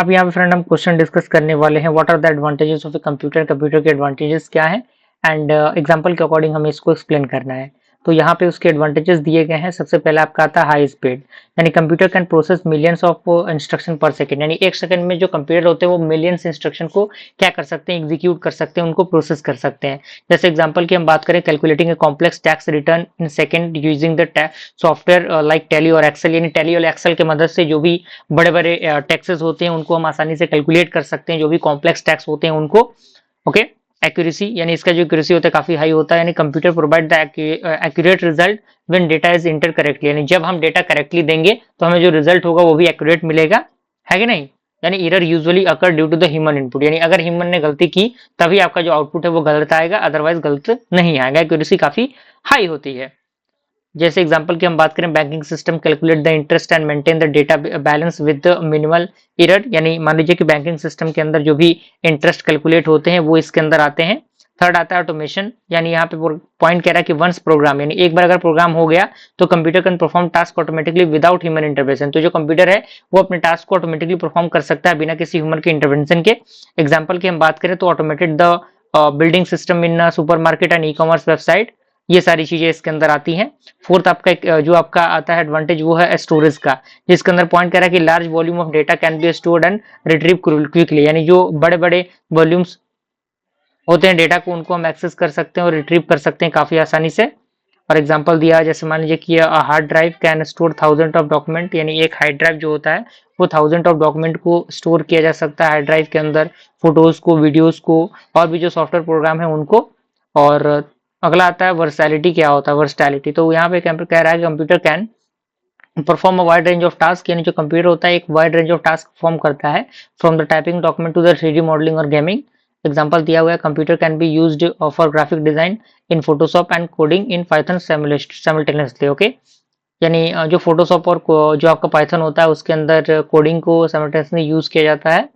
अब यहाँ पे फ्रेंड हम क्वेश्चन डिस्कस करने वाले हैं, what are the advantages of a computer, computer के एडवांटेजेस क्या हैं एंड एग्जांपल के अकॉर्डिंग हमें इसको एक्सप्लेन करना है। तो यहाँ पे उसके एडवांटेजेस दिए गए हैं। सबसे पहले आपका आता है हाई स्पीड, यानी computer can process millions of instruction पर सेकंड, यानी एक सेकंड में जो कंप्यूटर होते हैं वो मिलियंस इंस्ट्रक्शन को क्या कर सकते हैं, एग्जीक्यूट कर सकते हैं, उनको प्रोसेस कर सकते हैं। जैसे एग्जाम्पल की हम बात करें, calculating a complex tax return in second using the software like tally और एक्सेल, यानी टैली और एक्सेल की मदद से जो भी बड़े बड़े टैक्सेस होते हैं उनको हम आसानी से कैलकुलेट कर सकते हैं, जो भी कॉम्प्लेक्स टैक्स होते हैं उनको। ओके, एक्यूरेसी, यानी इसका जो एक्यूरेसी होता है काफी हाई होता है, यानी computer provide the accurate result when data is inter correctly, यानी जब हम डेटा करेक्टली देंगे तो हमें जो रिजल्ट होगा वो भी एक्यूरेट मिलेगा, है कि नहीं। यानी error usually occur due to the human input, यानी अगर ह्यूमन ने गलती की तभी आपका जो आउटपुट है वो गलत आएगा, अदरवाइज गलत नहीं आएगा। एक्यूरेसी काफी हाई होती है। जैसे एग्जांपल की हम बात करें, banking system calculate the interest and maintain the data balance with minimal error, यानी मान लीजिए कि बैंकिंग सिस्टम के अंदर जो भी इंटरेस्ट कैलकुलेट होते हैं वो इसके अंदर आते हैं। थर्ड आता है ऑटोमेशन, यानी यहाँ पे पॉइंट कह रहा है कि वंस प्रोग्राम, यानी एक बार अगर प्रोग्राम हो गया तो computer can perform task automatically without human intervention, तो जो कंप्यूटर है वो अपने टास्क को ऑटोमेटिकली परफॉर्म कर सकता है बिना किसी ह्यूमन के इंटरवेंशन के। एग्जाम्पल की हम बात करें तो automated the building system in super market and e commerce website, ये सारी चीजें इसके अंदर आती हैं। फोर्थ आपका एक जो आपका आता है एडवांटेज वो है स्टोरेज का, जिसके अंदर पॉइंट कर रहा है कि large volume of data can be stored and retrieve quickly, यानी जो बड़े बड़े वॉल्यूम्स होते हैं डेटा को उनको हम एक्सेस कर सकते हैं और रिट्रीव कर सकते हैं काफी आसानी से। और एग्जांपल दिया, जैसे मान लीजिए कि hard drive can store thousand of document, यानी एक हार्ड ड्राइव जो होता है वो थाउजेंड ऑफ डॉक्यूमेंट को स्टोर किया जा सकता है हार्ड ड्राइव के अंदर, फोटोज को, वीडियोज को, और भी जो सॉफ्टवेयर प्रोग्राम है उनको। और अगला आता है वर्सैलिटी, क्या होता है वर्सटैलिटी, तो यहाँ पे कह रहा है computer can perform a wide range of task, यानी जो कंप्यूटर होता है एक wide range of task perform करता है, from the typing document to the 3D modelling और गेमिंग। एग्जांपल दिया हुआ है, computer can be used for graphic design in Photoshop and coding in Python simultaneously. Okay, यानी जो फोटोशॉप और जो आपका पाइथन होता है उसके अंदर कोडिंग को साइमल्टेनियसली यूज किया जाता है।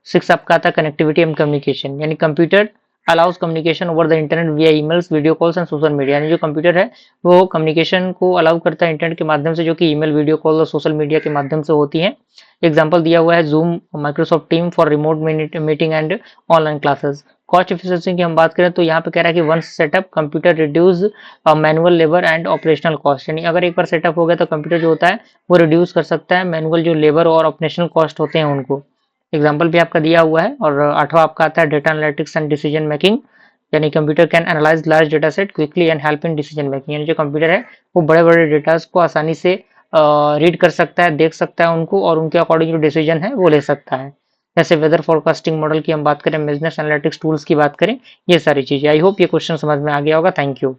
सिक्स आपका आता है कनेक्टिविटी एंड कम्युनिकेशन, यानी computer allows communication over the internet via emails, video calls and social media, यानी जो कंप्यूटर है वो कम्युनिकेशन को अलाउ करता है इंटरनेट के माध्यम से, जो कि ईमेल, वीडियो कॉल और सोशल मीडिया के माध्यम से होती है। एग्जांपल दिया हुआ है zoom, Microsoft team for remote meeting and online classes. Cost efficiency की हम बात करें तो यहाँ पे कह रहा है कि once set up computer reduce manual labour and operational cost, यानी अगर एक बार सेटअप हो गया तो कंप्यूटर जो होता है वो रिड्यूस कर सकता है मैनुअल जो लेबर और ऑपरेशनल कॉस्ट होते हैं उनको। एग्जाम्पल भी आपका दिया हुआ है। और आठवां आपका आता है data analytics and decision making, यानी computer can analyze large data set quickly and help in decision making, यानी जो कंप्यूटर है वो बड़े बड़े डेटास को आसानी से रीड कर सकता है, देख सकता है उनको, और उनके अकॉर्डिंग जो डिसीजन है वो ले सकता है। जैसे वेदर फोरकास्टिंग मॉडल की हम बात करें, बिजनेस एनालिटिक्स टूल्स की बात करें, ये सारी चीजें। आई होप ये क्वेश्चन समझ में आ गया होगा। Thank you.